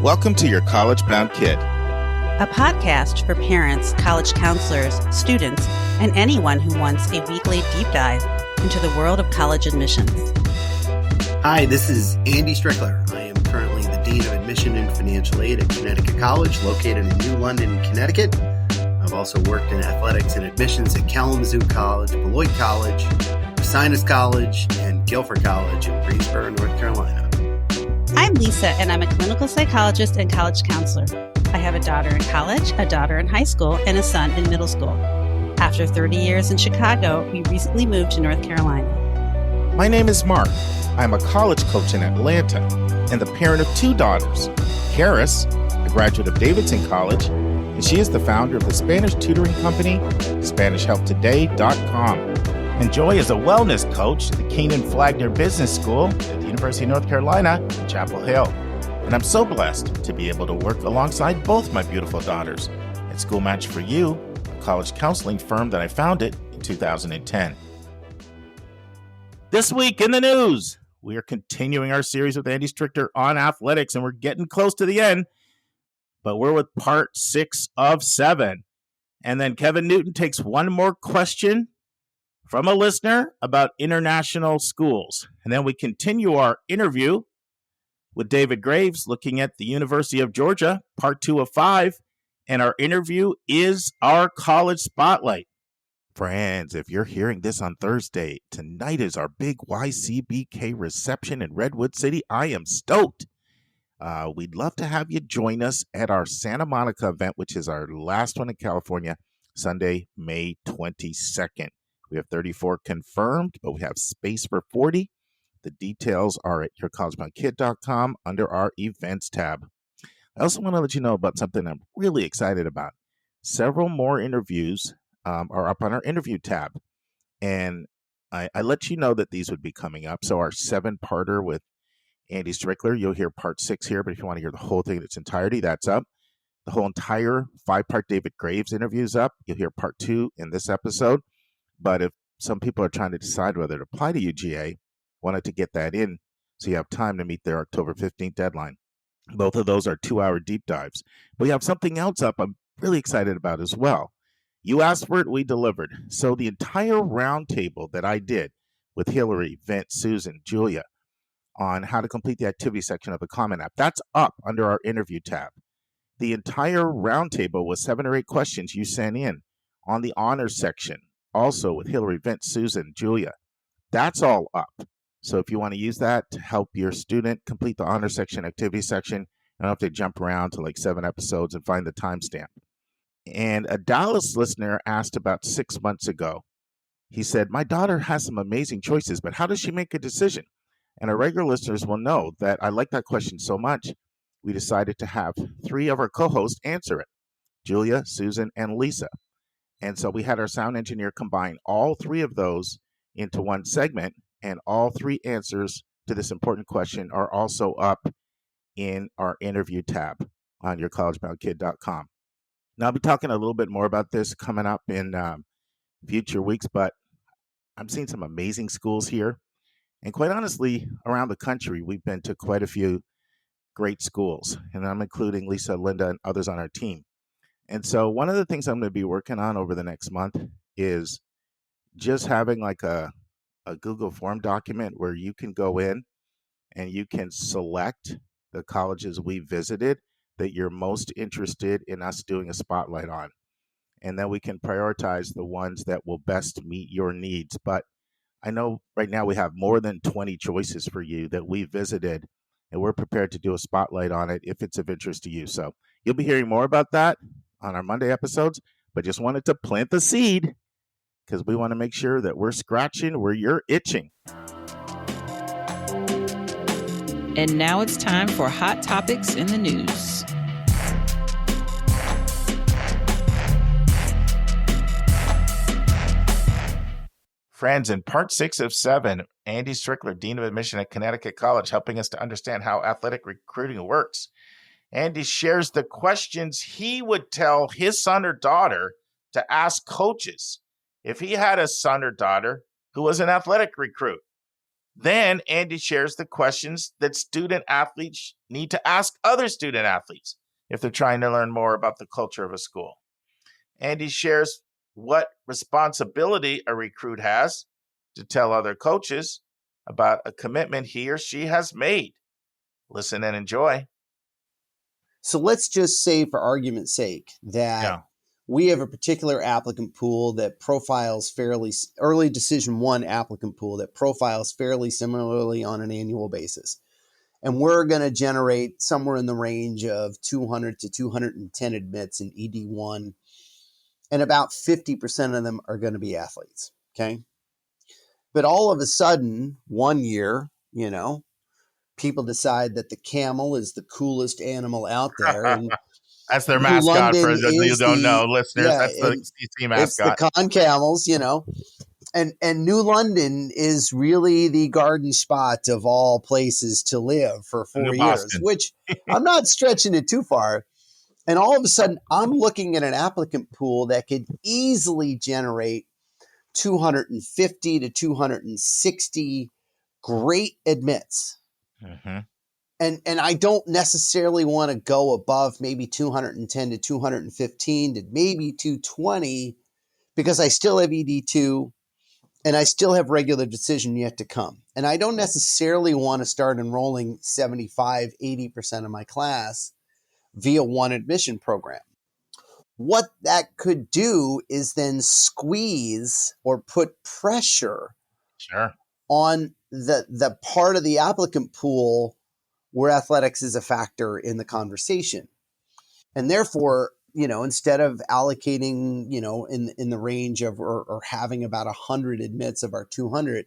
Welcome to Your College Bound Kid, a podcast for parents, college counselors, students, and anyone who wants a weekly deep dive into the world of college admissions. Hi, this is Andy Stricker. I am currently the Dean of Admission and Financial Aid at Connecticut College, located in New London, Connecticut. I've also worked in athletics and admissions at Kalamazoo College, Beloit College, Sinus College, and Guilford College in Greensboro, North Carolina. I'm Lisa, and I'm a clinical psychologist and college counselor. I have a daughter in college, a daughter in high school, and a son in middle school. After 30 years in Chicago, we recently moved to North Carolina. My name is Mark. I'm a college coach in Atlanta and the parent of two daughters. Karis, a graduate of Davidson College, and she is the founder of the Spanish tutoring company, SpanishHelpToday.com. And Joy is a wellness coach at the Keenan Flagler Business School at the University of North Carolina in Chapel Hill. And I'm so blessed to be able to work alongside both my beautiful daughters at School Match for You, a college counseling firm that I founded in 2010. This week in the news, we are continuing our series with Andy Stricker on athletics, and we're getting close to the end, but we're with part 6 of 7. And then Kevin Newton takes one more question from a listener about international schools. And then we continue our interview with David Graves looking at the University of Georgia, part 2 of 5. And our interview is our college spotlight. Friends, if you're hearing this on Thursday, tonight is our big YCBK reception in Redwood City. I am stoked. We'd love to have you join us at our Santa Monica event, which is our last one in California, Sunday, May 22nd. We have 34 confirmed, but we have space for 40. The details are at yourcollegeboundkid.com under our events tab. I also want to let you know about something I'm really excited about. Several more interviews are up on our interview tab. And I let you know that these would be coming up. So our 7-parter with Andy Stricker, you'll hear part 6 here, but if you want to hear the whole thing in its entirety, that's up. The whole entire 5-part David Graves interview is up. You'll hear part 2 in this episode. But if some people are trying to decide whether to apply to UGA, wanted to get that in so you have time to meet their October 15th deadline. Both of those are 2-hour deep dives. But we have something else up I'm really excited about as well. You asked for it, we delivered. So the entire roundtable that I did with Hillary, Vince, Susan, Julia on how to complete the activity section of the Common App, that's up under our interview tab. The entire roundtable was 7 or 8 questions you sent in on the honors section, also with Hillary, Vince, Susan, Julia. That's all up. So if you want to use that to help your student complete the honors section, activity section, you don't have to jump around to like 7 episodes and find the timestamp. And a Dallas listener asked about 6 months ago. He said, my daughter has some amazing choices, but how does she make a decision? And our regular listeners will know that I like that question so much, we decided to have 3 of our co-hosts answer it, Julia, Susan, and Lisa. And so we had our sound engineer combine all 3 of those into one segment, and all 3 answers to this important question are also up in our interview tab on yourcollegeboundkid.com. Now, I'll be talking a little bit more about this coming up in future weeks, but I'm seeing some amazing schools here. And quite honestly, around the country, we've been to quite a few great schools, and I'm including Lisa, Linda, and others on our team. And so one of the things I'm going to be working on over the next month is just having like a Google form document where you can go in and you can select the colleges we visited that you're most interested in us doing a spotlight on. And then we can prioritize the ones that will best meet your needs. But I know right now we have more than 20 choices for you that we visited, and we're prepared to do a spotlight on it if it's of interest to you. So you'll be hearing more about that on our Monday episodes, but just wanted to plant the seed because we want to make sure that we're scratching where you're itching. And now it's time for Hot Topics in the News. Friends, in part 6 of 7, Andy Stricker, Dean of Admission at Connecticut College, helping us to understand how athletic recruiting works. Andy shares the questions he would tell his son or daughter to ask coaches if he had a son or daughter who was an athletic recruit. Then Andy shares the questions that student athletes need to ask other student athletes if they're trying to learn more about the culture of a school. Andy shares what responsibility a recruit has to tell other coaches about a commitment he or she has made. Listen and enjoy. So let's just say, for argument's sake, that we have a particular applicant pool that profiles fairly, early decision one applicant pool that profiles fairly similarly on an annual basis. And we're going to generate somewhere in the range of 200 to 210 admits in ED1. And about 50% of them are going to be athletes. Okay. But all of a sudden, one year, people decide that the camel is the coolest animal out there. And that's their New mascot. London For those who don't know, listeners, that's the CC mascot. It's the con camels, and New London is really the garden spot of all places to live for 4 years, which I'm not stretching it too far. And all of a sudden, I'm looking at an applicant pool that could easily generate 250 to 260 great admits. Mm-hmm. And I don't necessarily want to go above maybe 210 to 215 to maybe 220 because I still have ED2 and I still have regular decision yet to come. And I don't necessarily want to start enrolling 75, 80% of my class via one admission program. What that could do is then squeeze or put pressure on the part of the applicant pool where athletics is a factor in the conversation. And therefore, instead of allocating, in the range of or having about 100 admits of our 200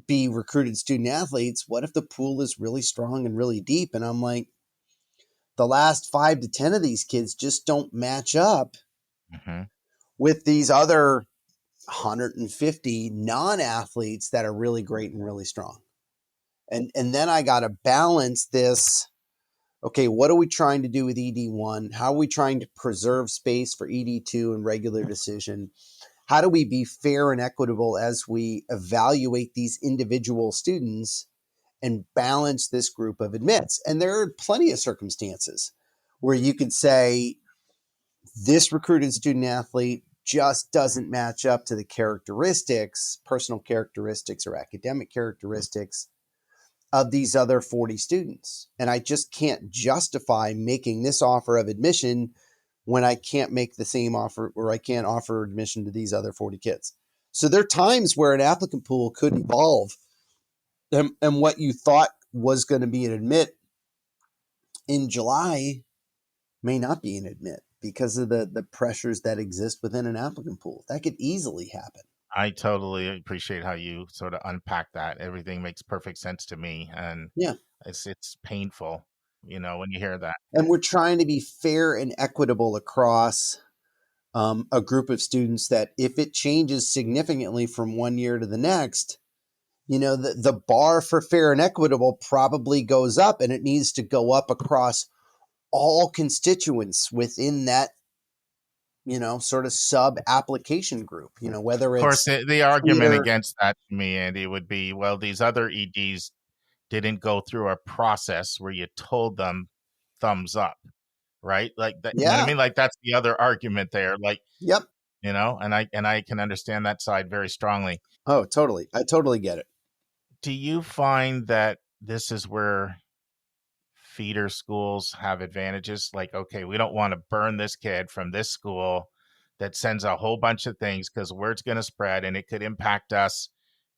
be recruited student athletes, what if the pool is really strong and really deep? And I'm like, the last 5 to 10 of these kids just don't match up with these other 150 non-athletes that are really great and really strong. And then I got to balance this. Okay, what are we trying to do with ED1? How are we trying to preserve space for ED2 and regular decision? How do we be fair and equitable as we evaluate these individual students and balance this group of admits? And there are plenty of circumstances where you could say this recruited student athlete just doesn't match up to the characteristics, personal characteristics or academic characteristics of these other 40 students. And I just can't justify making this offer of admission when I can't make the same offer or I can't offer admission to these other 40 kids. So there are times where an applicant pool could evolve and what you thought was going to be an admit in July may not be an admit because of the pressures that exist within an applicant pool. That could easily happen. I totally appreciate how you sort of unpack that. Everything makes perfect sense to me. And it's painful, when you hear that. And we're trying to be fair and equitable across a group of students that if it changes significantly from one year to the next, the bar for fair and equitable probably goes up, and it needs to go up across all constituents within that sort of sub application group, whether it's. Of course, the argument against that to me, Andy, would be, well, these other EDs didn't go through a process where you told them thumbs up, right? Like that. You know what I mean? Like that's the other argument there. Like, and I can understand that side very strongly. Oh, totally. I totally get it. Do you find that this is where feeder schools have advantages? Like, okay, we don't want to burn this kid from this school that sends a whole bunch of things because word's going to spread and it could impact us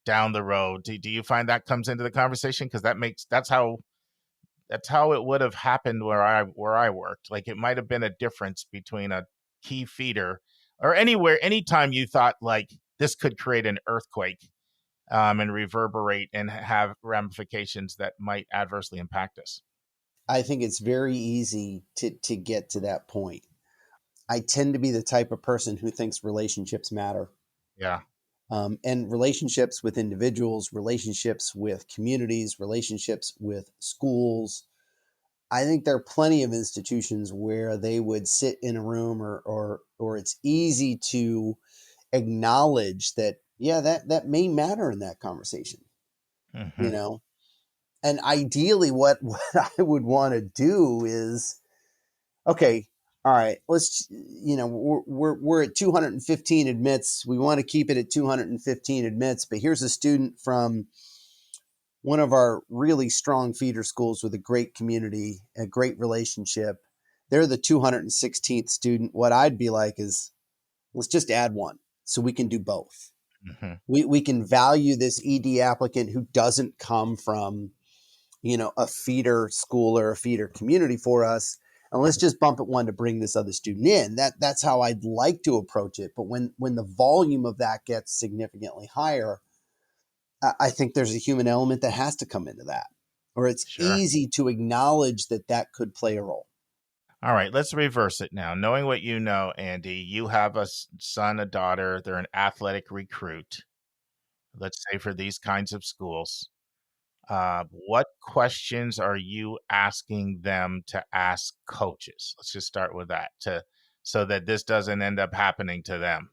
down the road. Do you find that comes into the conversation? Because that's how it would have happened where I worked. Like it might have been a difference between a key feeder or anytime you thought like this could create an earthquake and reverberate and have ramifications that might adversely impact us. I think it's very easy to get to that point. I tend to be the type of person who thinks relationships matter. Yeah. And relationships with individuals, relationships with communities, relationships with schools. I think there are plenty of institutions where they would sit in a room or it's easy to acknowledge that, that may matter in that conversation. you know? And ideally what I would want to do is, okay, all right, let's, we're at 215 admits. We want to keep it at 215 admits, but here's a student from one of our really strong feeder schools with a great community, a great relationship. They're the 216th student. What I'd be like is, let's just add one so we can do both. We can value this ED applicant who doesn't come from, a feeder school or a feeder community for us. And let's just bump it one to bring this other student in. That's how I'd like to approach it. But when the volume of that gets significantly higher, I think there's a human element that has to come into that, or it's easy to acknowledge that could play a role. All right, let's reverse it now. Knowing what you know, Andy, you have a son, a daughter, they're an athletic recruit, let's say for these kinds of schools. What questions are you asking them to ask coaches? Let's just start with that so that this doesn't end up happening to them.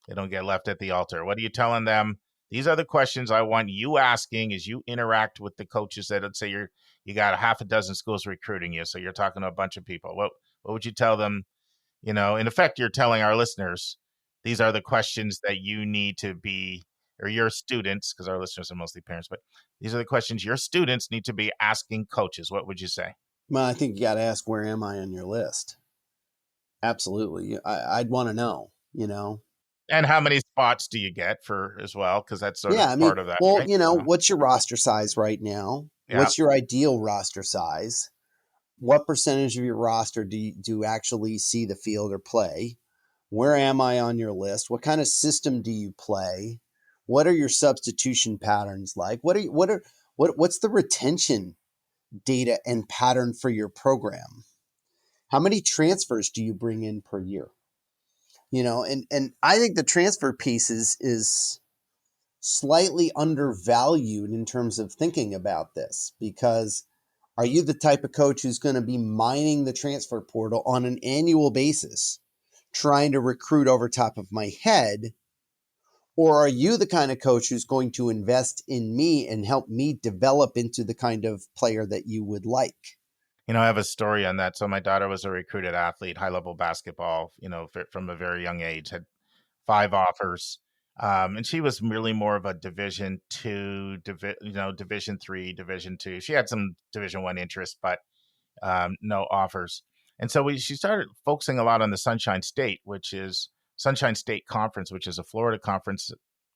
They don't get left at the altar. What are you telling them? These are the questions I want you asking as you interact with the coaches that, let's say you got a half a dozen schools recruiting you. So you're talking to a bunch of people. What would you tell them? In effect, you're telling our listeners, these are the questions that you need to be, or your students, because our listeners are mostly parents, but these are the questions your students need to be asking coaches. What would you say? Well, I think you got to ask, where am I on your list? Absolutely. I'd want to know, And how many spots do you get for as well? Because that's sort of part of that. Well, right? What's your roster size right now? Yeah. What's your ideal roster size? What percentage of your roster do you actually see the field or play? Where am I on your list? What kind of system do you play? What are your substitution patterns like? What's the retention data and pattern for your program? How many transfers do you bring in per year? And I think the transfer piece is slightly undervalued in terms of thinking about this, because are you the type of coach who's going to be mining the transfer portal on an annual basis, trying to recruit over top of my head? Or are you the kind of coach who's going to invest in me and help me develop into the kind of player that you would like? I have a story on that. So my daughter was a recruited athlete, high-level basketball, from a very young age, had 5 offers. And she was really more of a Division II, Division III, Division II. She had some Division I interest, but no offers. And so she started focusing a lot on the Sunshine State Conference, which is a Florida conference,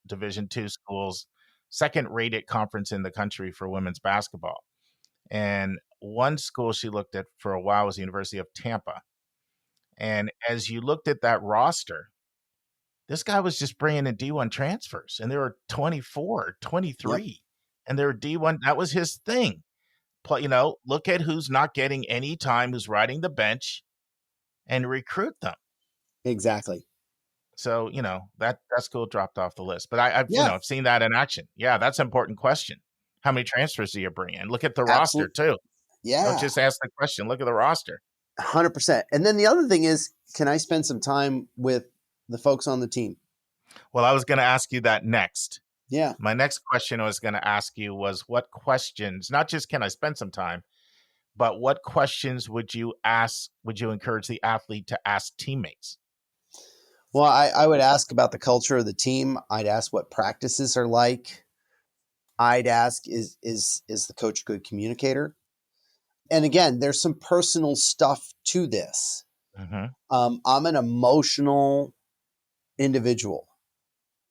Division II schools, second-rated conference in the country for women's basketball. And one school she looked at for a while was the University of Tampa. And as you looked at that roster, this guy was just bringing in D1 transfers, and there were 24, 23, yep. And they were D1. That was his thing. Look at who's not getting any time, who's riding the bench, and recruit them. Exactly. So, that school dropped off the list. But I've seen that in action. Yeah, that's an important question. How many transfers do you bring in? Look at the roster, too. Yeah. Don't just ask the question. Look at the roster. 100%. And then the other thing is, can I spend some time with the folks on the team? Well, I was going to ask you that next. Yeah. My next question I was going to ask you was, what questions, not just can I spend some time, but what questions would you encourage the athlete to ask teammates? Well, I would ask about the culture of the team. I'd ask what practices are like. I'd ask, is the coach a good communicator? And again, there's some personal stuff to this. Mm-hmm. I'm an emotional individual.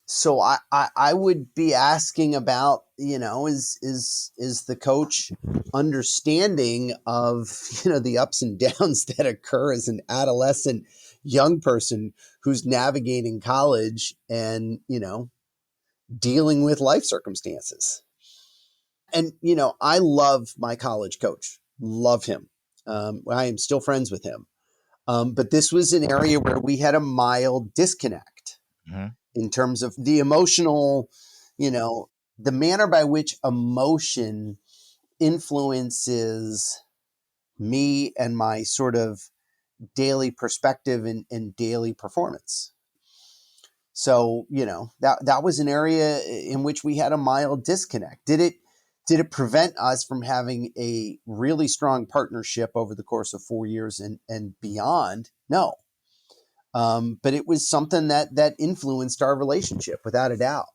So I would be asking about, is the coach understanding of, the ups and downs that occur as an adolescent young person who's navigating college and, dealing with life circumstances. And, I love my college coach, love him. I am still friends with him. But this was an area where we had a mild disconnect. Mm-hmm. In terms of the emotional, the manner by which emotion influences me and my sort of daily perspective and daily performance. So, that was an area in which we had a mild disconnect. Did Did it prevent us from having a really strong partnership over the course of 4 years and beyond? No. But it was something that influenced our relationship without a doubt.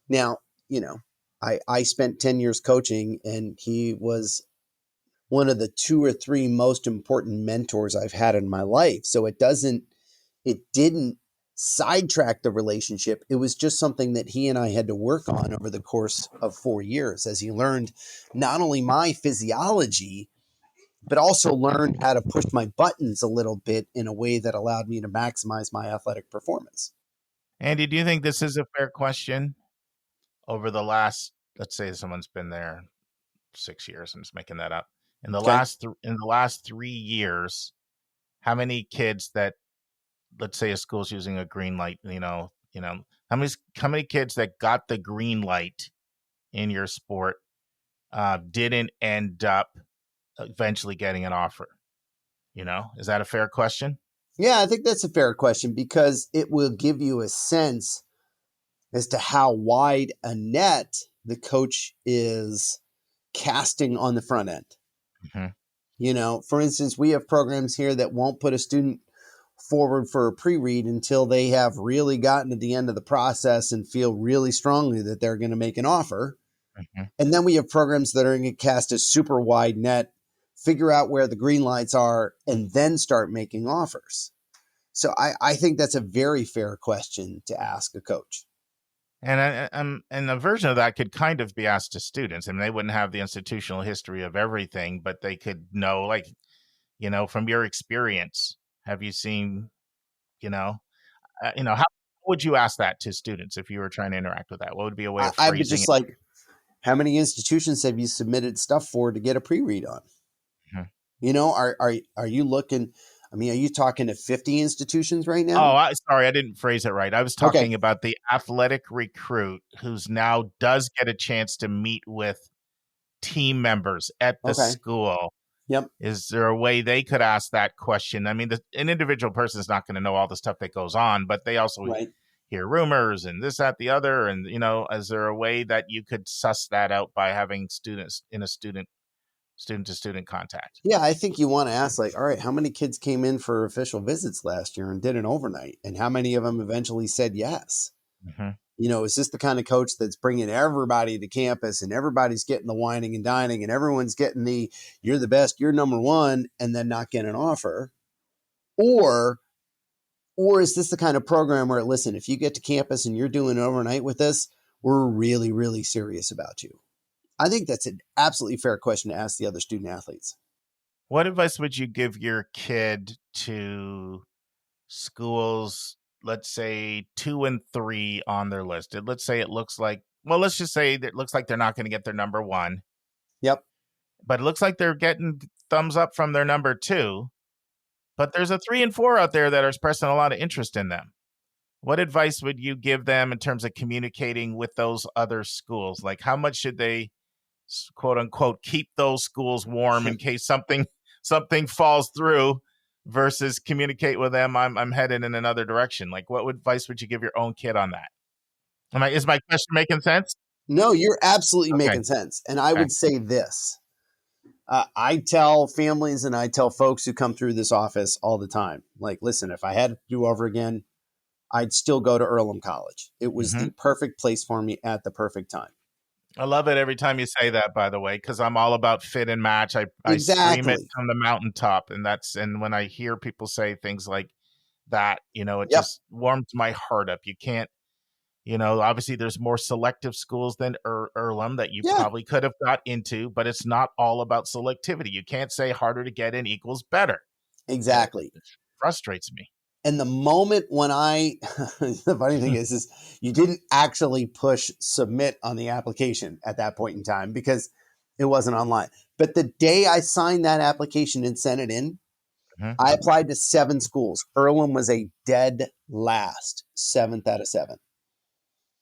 Now, I spent 10 years coaching, and he was one of the 2 or 3 most important mentors I've had in my life. So it didn't sidetrack the relationship. It was just something that he and I had to work on over the course of 4 years as he learned not only my physiology, but also learned how to push my buttons a little bit in a way that allowed me to maximize my athletic performance. Andy, do you think this is a fair question? Over the last, let's say someone's been there 6 years, I'm just making that up. In the last 3 years, how many kids that, let's say a school's using a green light, how many kids that got the green light in your sport didn't end up eventually getting an offer? Is that a fair question? Yeah, I think that's a fair question, because it will give you a sense as to how wide a net the coach is casting on the front end. Mm-hmm. For instance, we have programs here that won't put a student forward for a pre-read until they have really gotten to the end of the process and feel really strongly that they're going to make an offer. Mm-hmm. And then we have programs that are going to cast a super wide net, figure out where the green lights are, and then start making offers. So I think that's a very fair question to ask a coach. And a version of that could kind of be asked to students. I mean, they wouldn't have the institutional history of everything, but they could know, from your experience, have you seen, how would you ask that to students if you were trying to interact with that? What would be a way of I phrasing would just it? How many institutions have you submitted stuff for to get a pre-read on? Mm-hmm. Are you looking? I mean, are you talking to 50 institutions right now? Oh, sorry, I didn't phrase it right. I was talking about the athletic recruit who's now does get a chance to meet with team members at the school. Yep. Is there a way they could ask that question? I mean, an individual person is not going to know all the stuff that goes on, but they also hear rumors and this, that, the other. And, is there a way that you could suss that out by having students in a student-to-student contact? Yeah, I think you want to ask, all right, how many kids came in for official visits last year and did an overnight? And how many of them eventually said yes? Mm-hmm. Is this the kind of coach that's bringing everybody to campus and everybody's getting the whining and dining and everyone's getting the, you're the best, you're number one, and then not getting an offer? Or is this the kind of program where, listen, if you get to campus and you're doing an overnight with us, we're really, really serious about you? I think that's an absolutely fair question to ask the other student athletes. What advice would you give your kid to schools, let's say 2 and 3 on their list? Let's say it looks like, let's just say that it looks like they're not going to get their number 1. Yep. But it looks like they're getting thumbs up from their number 2. But there's a 3 and 4 out there that are expressing a lot of interest in them. What advice would you give them in terms of communicating with those other schools? Like, how much should they, quote unquote, keep those schools warm in case something falls through, versus communicate with them, I'm headed in another direction? Like, what advice would you give your own kid on that? Is my question making sense? No, you're absolutely making sense. And I would say this. I tell families and I tell folks who come through this office all the time, listen, if I had to do over again, I'd still go to Earlham College. It was the perfect place for me at the perfect time. I love it every time you say that, by the way, because I'm all about fit and match. I scream it from the mountaintop. And when I hear people say things like that, it just warms my heart up. You can't, obviously there's more selective schools than Earlham that you probably could have got into, but it's not all about selectivity. You can't say harder to get in equals better. Exactly. It frustrates me. And the moment when the funny thing is you didn't actually push submit on the application at that point in time because it wasn't online. But the day I signed that application and sent it in, I applied to 7 schools. Earlham was a dead last, 7th out of 7.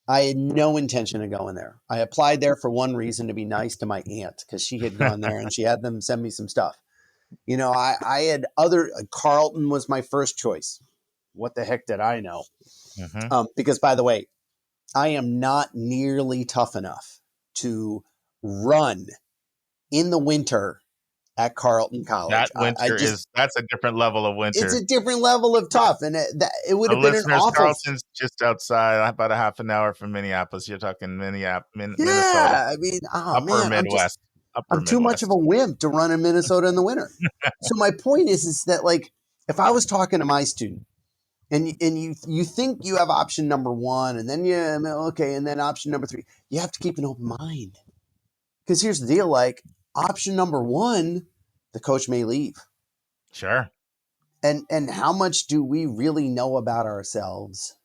I had no intention of going there. I applied there for one reason, to be nice to my aunt, because she had gone there and she had them send me some stuff. I had Carleton was my first choice. What the heck did I know? Because, by the way, I am not nearly tough enough to run in the winter at Carleton College. That winter that's a different level of It's winter. a different level of tough. And it would The have been an listeners, awful. Carlton's just outside, about a half an hour from Minneapolis. You're talking Minnesota. Yeah. I mean, oh Upper man, Midwest. I'm too much of a wimp to run in Minnesota in the winter. So my point is that, like, if I was talking to my student and you think you have option number one, and then and then option number three, you have to keep an open mind. Because here's the deal, like, option number one, the coach may leave. Sure. And how much do we really know about ourselves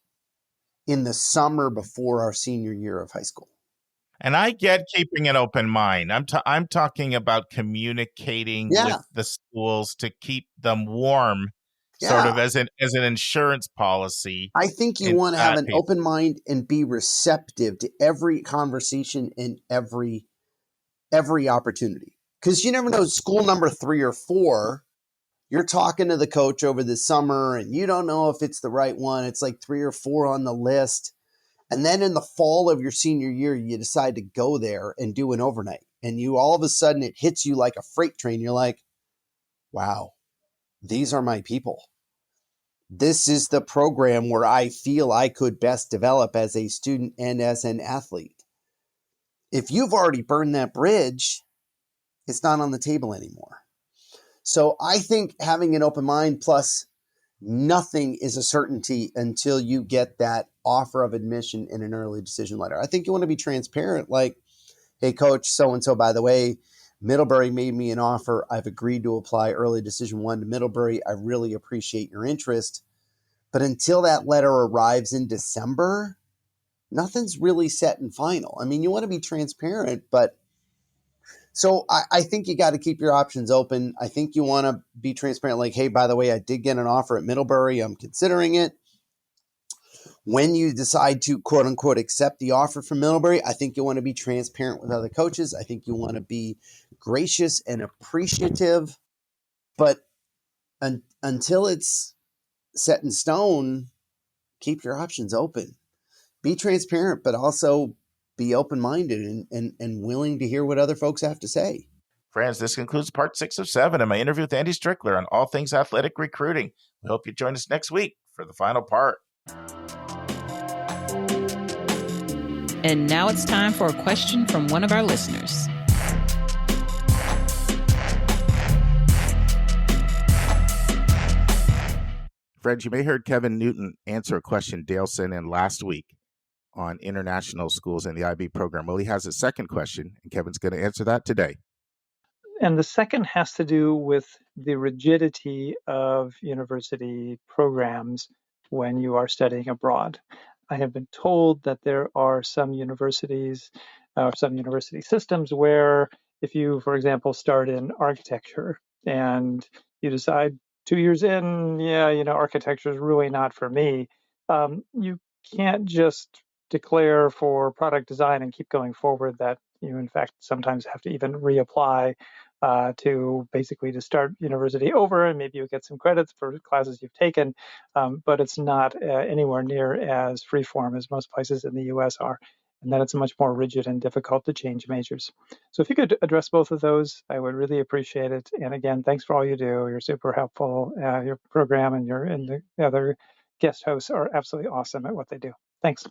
in the summer before our senior year of high school? And I get keeping an open mind. I'm talking about communicating with the schools to keep them warm, sort of as an insurance policy. I think you want to have an open mind and be receptive to every conversation and every opportunity. Because you never know, school number 3 or 4, you're talking to the coach over the summer and you don't know if it's the right one. It's like 3 or 4 on the list. And then in the fall of your senior year, you decide to go there and do an overnight. And you all of a sudden, it hits you like a freight train. You're like, wow, these are my people. This is the program where I feel I could best develop as a student and as an athlete. If you've already burned that bridge, it's not on the table anymore. So I think having an open mind, plus nothing is a certainty until you get that offer of admission in an early decision letter. I think you want to be transparent, like, hey, coach, so-and-so, by the way, Middlebury made me an offer. I've agreed to apply early decision 1 to Middlebury. I really appreciate your interest. But until that letter arrives in December, nothing's really set and final. I mean, you want to be transparent, but so I think you got to keep your options open. I think you want to be transparent, like, hey, by the way, I did get an offer at Middlebury. I'm considering it. When you decide to, quote unquote, accept the offer from Middlebury, I think you want to be transparent with other coaches. I think you want to be gracious and appreciative. But until it's set in stone, keep your options open. Be transparent, but also be open-minded and willing to hear what other folks have to say. Friends, this concludes part 6 of 7 of my interview with Andy Stricker on all things athletic recruiting. We hope you join us next week for the final part. And now it's time for a question from one of our listeners. Friends, you may have heard Kevin Newton answer a question Dale sent in last week on international schools in the IB program. Well, he has a second question, and Kevin's going to answer that today. And the second has to do with the rigidity of university programs when you are studying abroad. I have been told that there are some universities, some university systems where if you, for example, start in architecture and you decide 2 years in, architecture is really not for me, you can't just declare for product design and keep going forward. That you, in fact, sometimes have to even reapply to basically to start university over, and maybe you get some credits for classes you've taken, but it's not anywhere near as freeform as most places in the U.S. are, and that it's much more rigid and difficult to change majors. So if you could address both of those, I would really appreciate it. And again, thanks for all you do. You're super helpful. Your program and the other guest hosts are absolutely awesome at what they do. Thanks.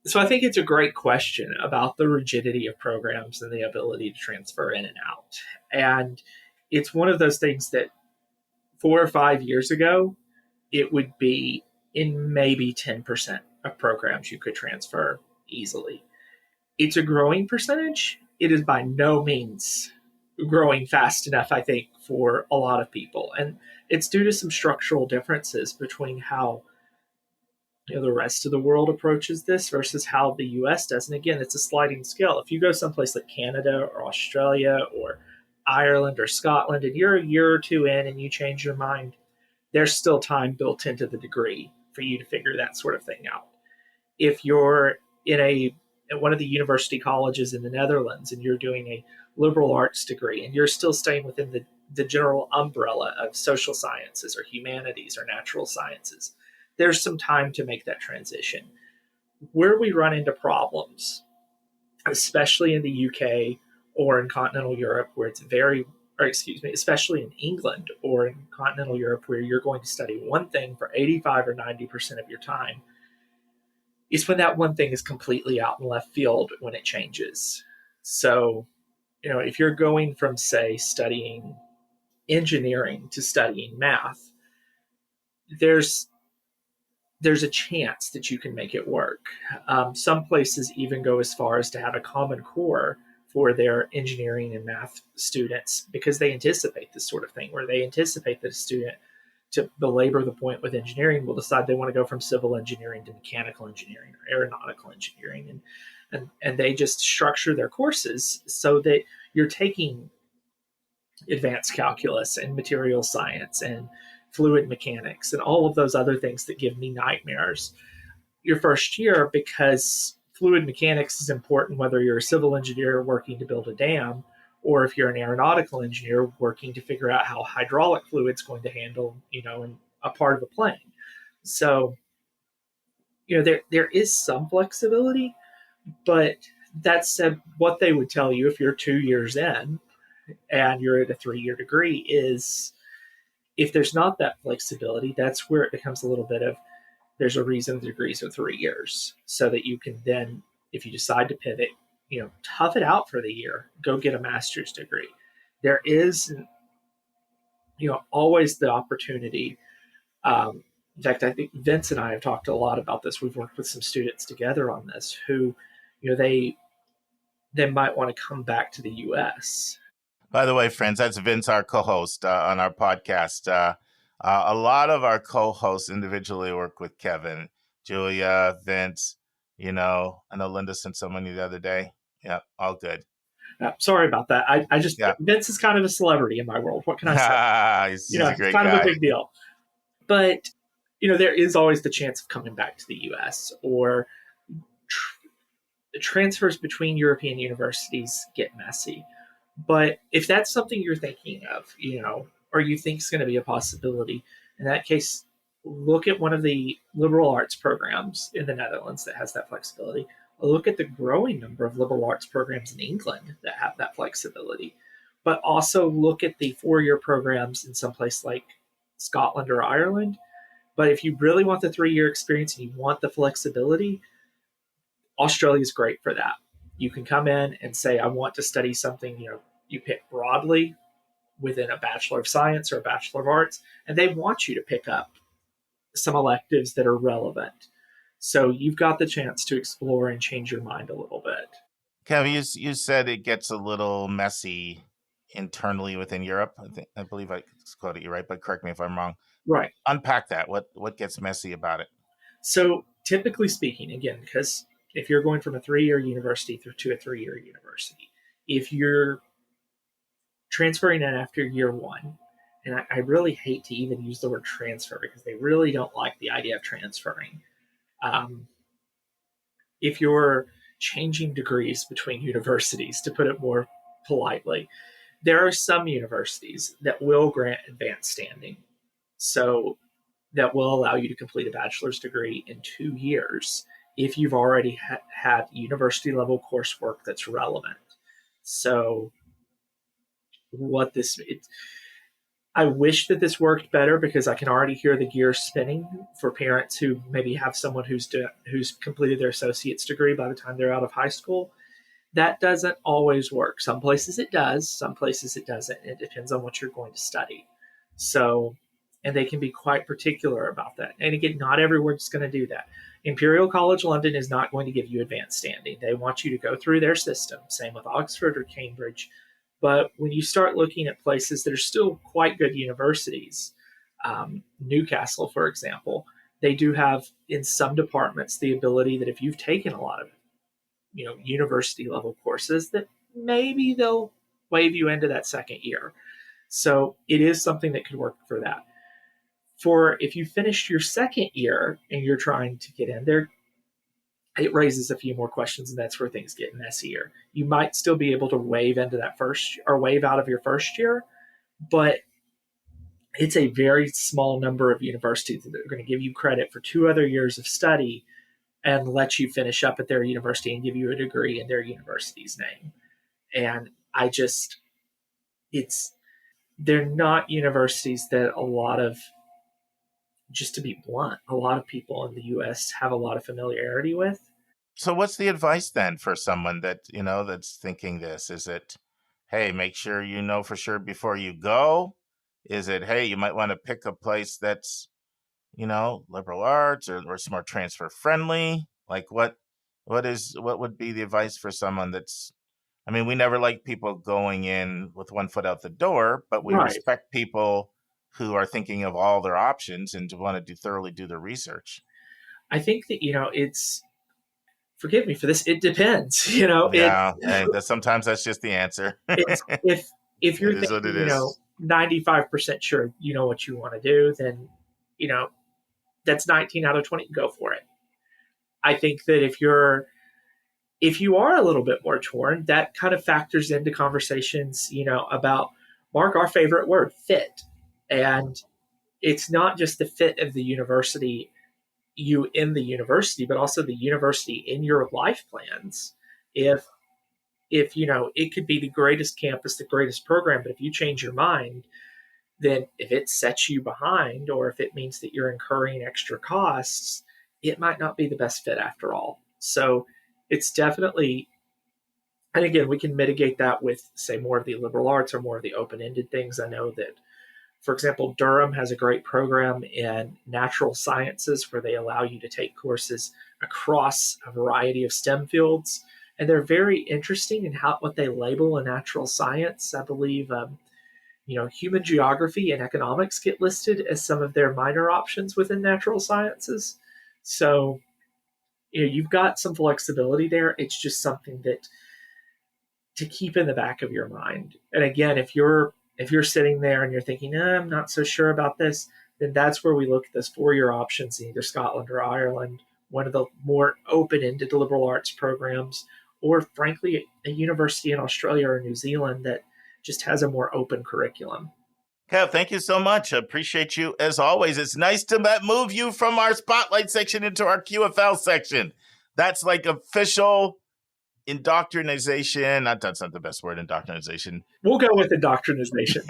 So I think it's a great question about the rigidity of programs and the ability to transfer in and out. And it's one of those things that 4 or 5 years ago, it would be in maybe 10% of programs you could transfer easily. It's a growing percentage. It is by no means growing fast enough, I think, for a lot of people. And it's due to some structural differences between how the rest of the world approaches this versus how the U.S. does. And again, it's a sliding scale. If you go someplace like Canada or Australia or Ireland or Scotland, and you're a year or 2 in and you change your mind, there's still time built into the degree for you to figure that sort of thing out. If you're at one of the university colleges in the Netherlands and you're doing a liberal arts degree and you're still staying within the general umbrella of social sciences or humanities or natural sciences, there's some time to make that transition. Where we run into problems, especially in the UK or in continental Europe where it's especially in England or in continental Europe where you're going to study one thing for 85 or 90% of your time, is when that one thing is completely out in left field when it changes. So, if you're going from, say, studying engineering to studying math, there's a chance that you can make it work. Some places even go as far as to have a common core for their engineering and math students because they anticipate this sort of thing, where they anticipate that a student, to belabor the point with engineering, will decide they want to go from civil engineering to mechanical engineering or aeronautical engineering. And they just structure their courses so that you're taking advanced calculus and material science and fluid mechanics and all of those other things that give me nightmares your first year, because fluid mechanics is important whether you're a civil engineer working to build a dam or if you're an aeronautical engineer working to figure out how hydraulic fluid's going to handle, in a part of a plane. So, there is some flexibility, but that said, what they would tell you if you're 2 years in and you're at a 3-year degree is, if there's not that flexibility, that's where it becomes a little bit of, there's a reason the degrees are 3 years, so that you can then, if you decide to pivot, tough it out for the year, go get a master's degree. There is, always the opportunity. In fact, I think Vince and I have talked a lot about this. We've worked with some students together on this who, they might want to come back to the U.S. By the way, friends, that's Vince, our co-host on our podcast. A lot of our co-hosts individually work with Kevin, Julia, Vince. I know Linda sent someone the other day. Yeah, all good. Sorry about that. I just, Vince is kind of a celebrity in my world. What can I say? He's a great kind guy. of a big deal. But, there is always the chance of coming back to the U.S. or the transfers between European universities get messy. But if that's something you're thinking of, or you think is going to be a possibility, in that case, look at one of the liberal arts programs in the Netherlands that has that flexibility. Look at the growing number of liberal arts programs in England that have that flexibility. But also look at the 4-year programs in some place like Scotland or Ireland. But if you really want the 3-year experience and you want the flexibility, Australia is great for that. You can come in and say, I want to study something, you pick broadly within a Bachelor of Science or a Bachelor of Arts, and they want you to pick up some electives that are relevant. So you've got the chance to explore and change your mind a little bit. Kevin, you said it gets a little messy internally within Europe. I believe I quoted you right, but correct me if I'm wrong. Right. Unpack that. What gets messy about it? So typically speaking, again, because if you're going from a 3-year university to a 3-year university, if you're transferring in after year 1, and I really hate to even use the word transfer because they really don't like the idea of transferring. If you're changing degrees between universities, to put it more politely, there are some universities that will grant advanced standing. So that will allow you to complete a bachelor's degree in 2 years if you've already had university level coursework that's relevant. So I wish that this worked better because I can already hear the gears spinning for parents who maybe have someone who's completed their associate's degree by the time they're out of high school. That doesn't always work. Some places it does, some places it doesn't. It depends on what you're going to study. So, and they can be quite particular about that. And again, not everyone's going to do that. Imperial College London is not going to give you advanced standing. They want you to go through their system. Same with Oxford or Cambridge. But when you start looking at places that are still quite good universities, Newcastle, for example, they do have in some departments the ability that if you've taken a lot of university level courses, that maybe they'll wave you into that second year. So it is something that could work for that. For if you finished your second year and you're trying to get in there, it raises a few more questions, and that's where things get messier. You might still be able to wave into that wave out of your first year, but it's a very small number of universities that are going to give you credit for 2 other years of study and let you finish up at their university and give you a degree in their university's name. And they're not universities that just to be blunt, a lot of people in the U.S. have a lot of familiarity with. So what's the advice then for someone that, that's thinking this? Is it, hey, make sure you know for sure before you go? Is it, hey, you might want to pick a place that's, liberal arts or it's more transfer friendly? Like what would be the advice for someone that's, we never like people going in with one foot out the door, but we Right. respect people who are thinking of all their options and want to thoroughly do their research. I think that, forgive me for this, it depends, Sometimes that's just the answer. if you're thinking, 95% sure you know what you want to do, then, that's 19 out of 20, go for it. I think that if you are a little bit more torn, that kind of factors into conversations, about, Mark, our favorite word, fit. And it's not just the fit of the university, you in the university, but also the university in your life plans. If it could be the greatest campus, the greatest program, but if you change your mind, then if it sets you behind, or if it means that you're incurring extra costs, it might not be the best fit after all. So it's definitely, and again, we can mitigate that with, say, more of the liberal arts or more of the open-ended things. I know that, for example, Durham has a great program in natural sciences where they allow you to take courses across a variety of STEM fields. And they're very interesting in what they label a natural science. I believe, human geography and economics get listed as some of their minor options within natural sciences. So, you've got some flexibility there. It's just something that to keep in the back of your mind. And again, if you're sitting there and you're thinking, I'm not so sure about this, then that's where we look at those 4-year options in either Scotland or Ireland, one of the more open-ended liberal arts programs, or frankly, a university in Australia or New Zealand that just has a more open curriculum. Kev, thank you so much. I appreciate you as always. It's nice to move you from our spotlight section into our QFL section. That's like official indoctrination. That's not the best word, indoctrination. We'll go with indoctrination.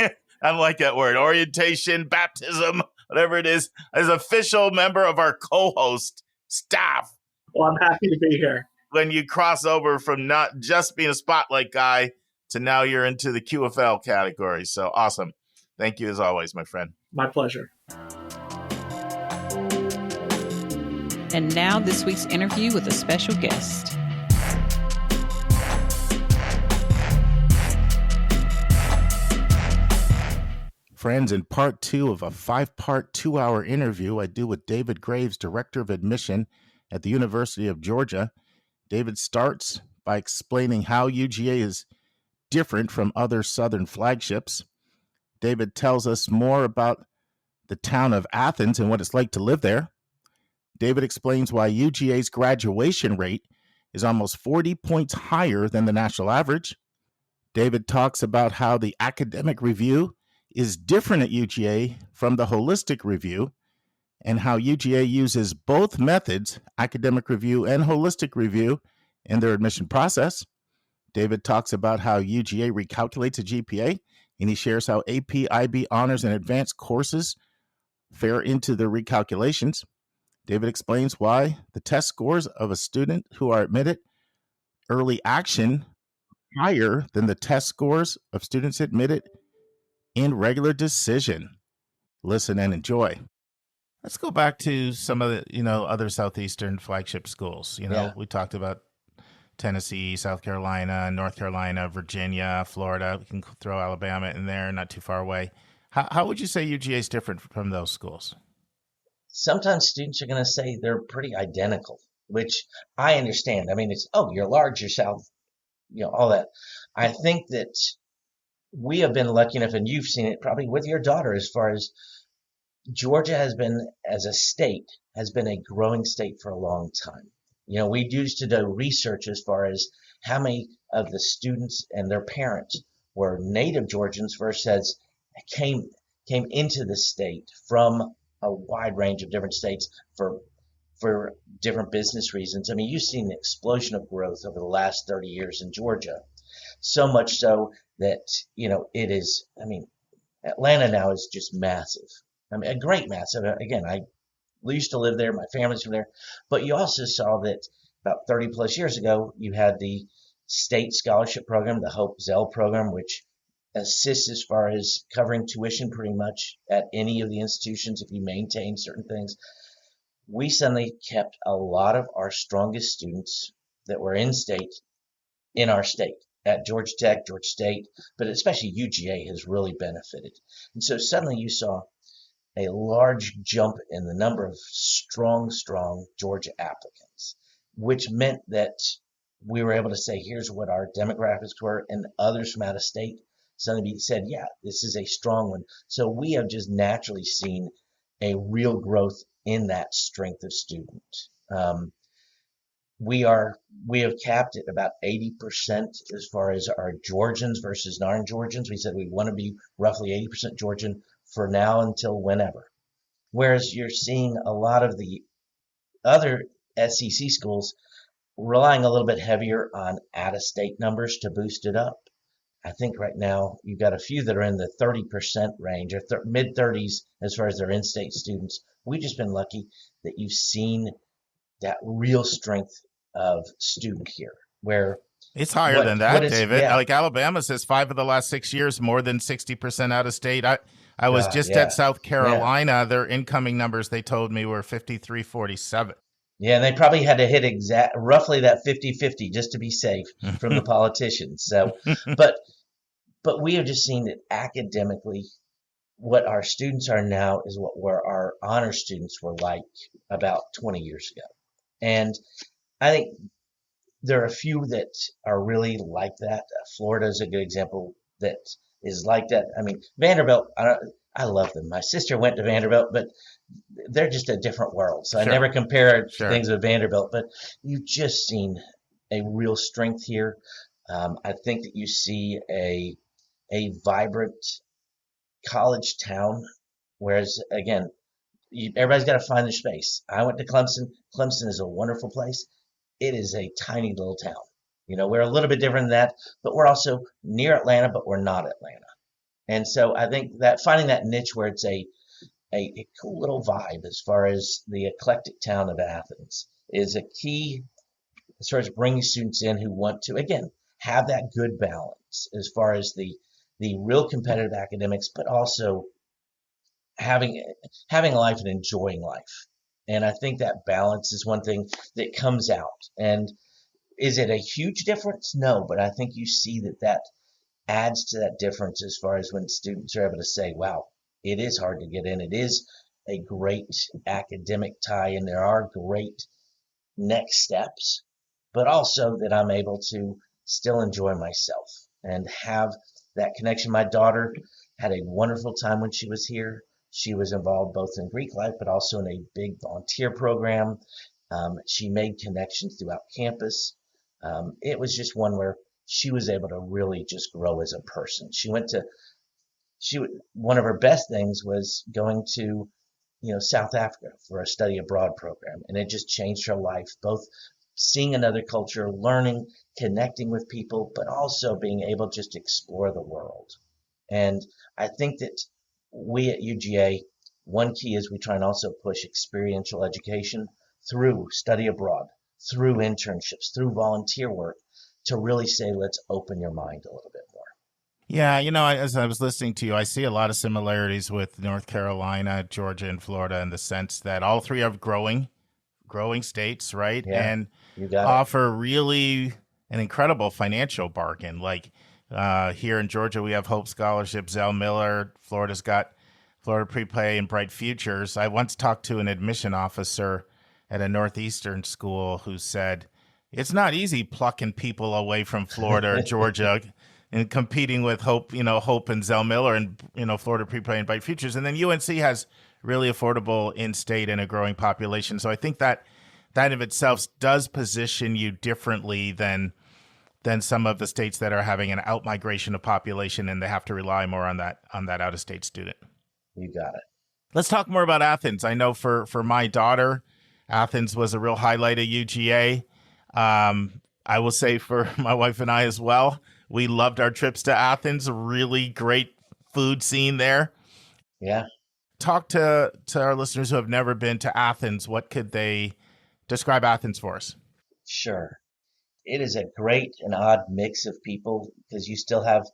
I like that word. Orientation, baptism, whatever it is, as official member of our co-host staff. Well, I'm happy to be here. When you cross over from not just being a spotlight guy to now you're into the QFL category. So awesome. Thank you as always, my friend. My pleasure. And now this week's interview with a special guest. Friends, in part 2 of a 5-part 2-hour interview I do with David Graves, Director of Admission at the University of Georgia. David starts by explaining how UGA is different from other Southern flagships. David tells us more about the town of Athens and what it's like to live there. David explains why UGA's graduation rate is almost 40 points higher than the national average. David talks about how the academic review is different at UGA from the holistic review, and how UGA uses both methods, academic review and holistic review, in their admission process. David talks about how UGA recalculates a GPA, and he shares how AP, IB, honors, and advanced courses fare into the recalculations. David explains why the test scores of a student who are admitted early action are higher than the test scores of students admitted in regular decision. Listen and enjoy. Let's go back to some of the, other Southeastern flagship schools. We talked about Tennessee, South Carolina, North Carolina, Virginia, Florida. We can throw Alabama in there, not too far away. How would you say UGA is different from those schools? Sometimes students are going to say they're pretty identical, which I understand. It's, you're large, you're South, all that. I think that we have been lucky enough, and you've seen it probably with your daughter, as far as Georgia has been, as a state, has been a growing state for a long time. We used to do research as far as how many of the students and their parents were native Georgians versus came into the state from a wide range of different states for different business reasons. You've seen the explosion of growth over the last 30 years in Georgia. so much so that, it is, Atlanta now is just massive. A great massive. Again, I used to live there. My family's from there. But you also saw that about 30 plus years ago, you had the state scholarship program, the Hope Zell program, which assists as far as covering tuition pretty much at any of the institutions if you maintain certain things. We suddenly kept a lot of our strongest students that were in our state at Georgia Tech, Georgia State, but especially UGA has really benefited. And so suddenly you saw a large jump in the number of strong Georgia applicants, which meant that we were able to say, here's what our demographics were, and others from out of state suddenly said, yeah, this is a strong one. So we have just naturally seen a real growth in that strength of student. We have capped at about 80% as far as our Georgians versus non-Georgians. We said we want to be roughly 80% Georgian for now until whenever. Whereas you're seeing a lot of the other SEC schools relying a little bit heavier on out-of-state numbers to boost it up. I think right now you've got a few that are in the 30% range or mid-30s as far as their in-state students. We've just been lucky that you've seen that real strength of student here, where it's higher than that, David. Yeah. Like Alabama says 5 of the last 6 years, more than 60% out of state. I was just at South Carolina. Yeah. Their incoming numbers, they told me, were 53-47. Yeah, and they probably had to hit roughly that 50-50 just to be safe from the politicians. So, but we have just seen that academically, what our students are now is what our honor students were like about 20 years ago. And I think there are a few that are really like that. Florida is a good example that is like that. Vanderbilt, I love them. My sister went to Vanderbilt, but they're just a different world. So I never compare things with Vanderbilt, but you've just seen a real strength here. I think that you see a vibrant college town, whereas, again, everybody's got to find their space. I went to Clemson. Clemson is a wonderful place. It is a tiny little town. We're a little bit different than that, but we're also near Atlanta, but we're not Atlanta. And so I think that finding that niche where it's a cool little vibe as far as the eclectic town of Athens is a key as far as bringing students in who want to, again, have that good balance as far as the real competitive academics, but also having life and enjoying life. And I think that balance is one thing that comes out. And is it a huge difference? No, but I think you see that adds to that difference as far as when students are able to say, wow, it is hard to get in. It is a great academic tie, and there are great next steps, but also that I'm able to still enjoy myself and have that connection. My daughter had a wonderful time when she was here. She was involved both in Greek life, but also in a big volunteer program. She made connections throughout campus. It was just one where she was able to really just grow as a person. One of her best things was going to, South Africa for a study abroad program. And it just changed her life, both seeing another culture, learning, connecting with people, but also being able just to explore the world. And I think that we at UGA, one key is we try and also push experiential education through study abroad, through internships, through volunteer work, to really say, let's open your mind a little bit more. Yeah, as I was listening to you, I see a lot of similarities with North Carolina, Georgia, and Florida in the sense that all three are growing states, right? Yeah, and you got offer really an incredible financial bargain. Like here in Georgia, we have Hope Scholarship, Zell Miller. Florida's got Florida Prepay and Bright Futures. I once talked to an admission officer at a Northeastern school who said, it's not easy plucking people away from Florida or Georgia and competing with Hope and Zell Miller and, Florida Prepay and Bright Futures. And then UNC has really affordable in-state and a growing population. So I think that of itself does position you differently than some of the states that are having an out-migration of population and they have to rely more on that out-of-state student. You got it. Let's talk more about Athens. I know for my daughter, Athens was a real highlight of UGA. I will say for my wife and I as well, We loved our trips to Athens. Really great food scene there. Yeah. Talk to our listeners who have never been to Athens. What could they describe Athens for us? Sure. It is a great and odd mix of people because you still have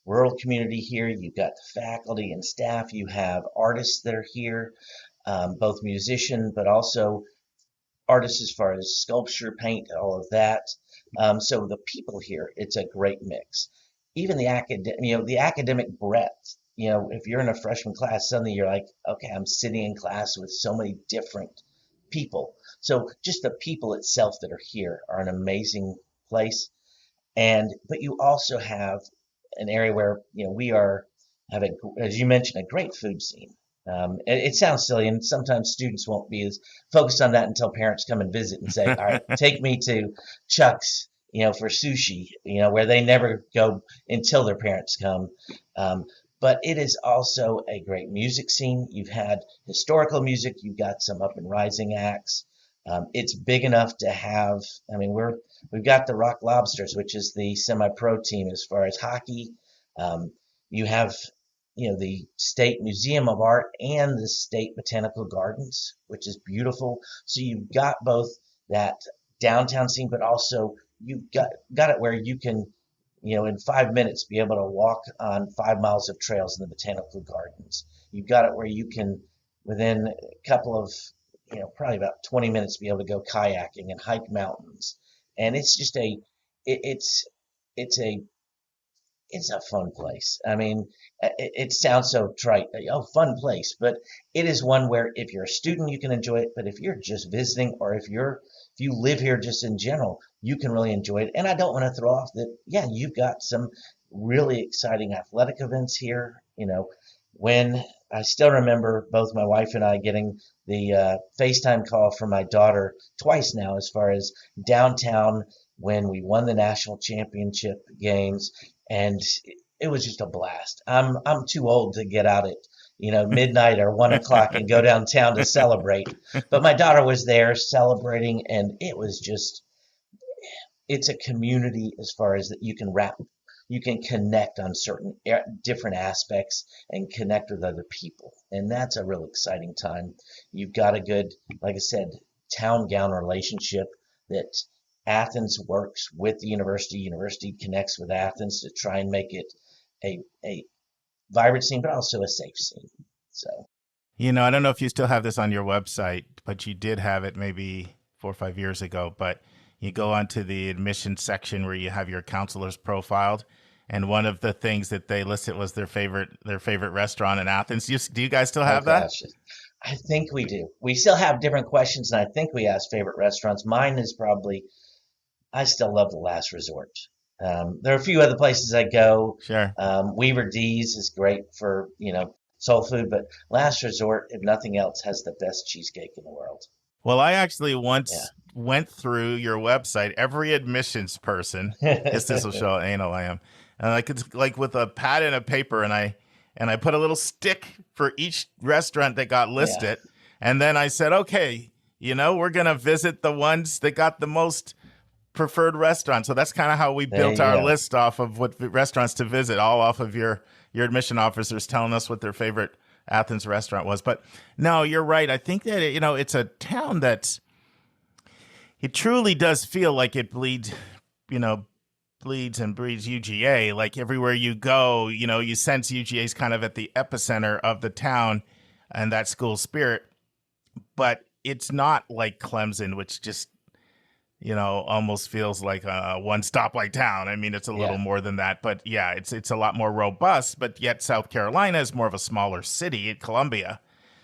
rural community here. You've got faculty and staff. You have artists that are here, both musician, but also artists as far as sculpture, paint, all of that. So the people here, it's a great mix. Even the academic breadth. If you're in a freshman class, suddenly you're like, okay, I'm sitting in class with so many different people. So just the people itself that are here are an amazing place. But you also have an area where have as you mentioned, a great food scene. It sounds silly, and sometimes students won't be as focused on that until parents come and visit and say, "All right, take me to Chuck's, for sushi," where they never go until their parents come. But it is also a great music scene. You've had historical music. You've got some up and rising acts. It's big enough to have. I mean, we've got the Rock Lobsters, which is the semi-pro team as far as hockey. You have, the State Museum of Art and the State Botanical Gardens, which is beautiful. So you've got both that downtown scene, but also you've got it where you can, in 5 minutes be able to walk on 5 miles of trails in the Botanical Gardens. You've got it where you can, within a couple of, probably about 20 minutes, be able to go kayaking and hike mountains. And it's just it's a fun place. I mean, it sounds so trite. Oh, fun place. But it is one where if you're a student, you can enjoy it. But if you're just visiting, or if you live here just in general, you can really enjoy it. And I don't want to throw off that, yeah, you've got some really exciting athletic events here. When I still remember both my wife and I getting the FaceTime call from my daughter twice now, as far as downtown when we won the national championship games. And it was just a blast. I'm too old to get out at midnight or 1 o'clock and go downtown to celebrate. But my daughter was there celebrating, and it was it's a community as far as that you can connect on certain different aspects and connect with other people. And that's a real exciting time. You've got a good, like I said, town-gown relationship that Athens works with the university connects with Athens to try and make it a vibrant scene, but also a safe scene. So, I don't know if you still have this on your website, but you did have it maybe 4 or 5 years ago. But you go onto the admissions section where you have your counselors profiled, and one of the things that they listed was their favorite restaurant in Athens. Do you guys still have that? I think we do. We still have different questions, and I think we ask favorite restaurants. Mine is probably, I still love the Last Resort. There are a few other places I go. Sure. Weaver D's is great for, soul food, but Last Resort, if nothing else, has the best cheesecake in the world. Well, I actually once went through your website. Every admissions person, this will show how anal I am. And it's like with a pad and a paper, and I put a little stick for each restaurant that got listed. Yeah. And then I said, okay, we're going to visit the ones that got the most preferred restaurants. So that's kind of how we built our list off of what restaurants to visit, all off of your admission officers telling us what their favorite Athens restaurant was. But no, you're right. I think that, it's a town it truly does feel like it bleeds and breeds UGA. Like everywhere you go, you sense UGA is kind of at the epicenter of the town and that school spirit. But it's not like Clemson, which just, almost feels like a one stoplight town. I mean, it's a little more than that, but yeah, it's a lot more robust. But yet South Carolina is more of a smaller city at Columbia.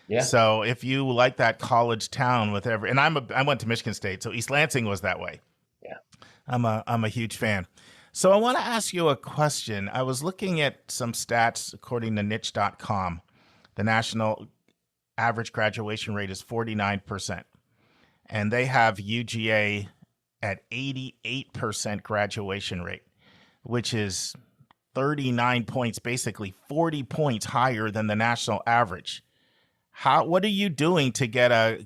Yeah. So if you like that college town with and I went to Michigan State, so East Lansing was that way. Yeah. I'm a huge fan. So I want to ask you a question. I was looking at some stats according to niche.com. The national average graduation rate is 49%. And they have UGA at 88% graduation rate, which is 39 points, basically 40 points higher than the national average. What are you doing to get a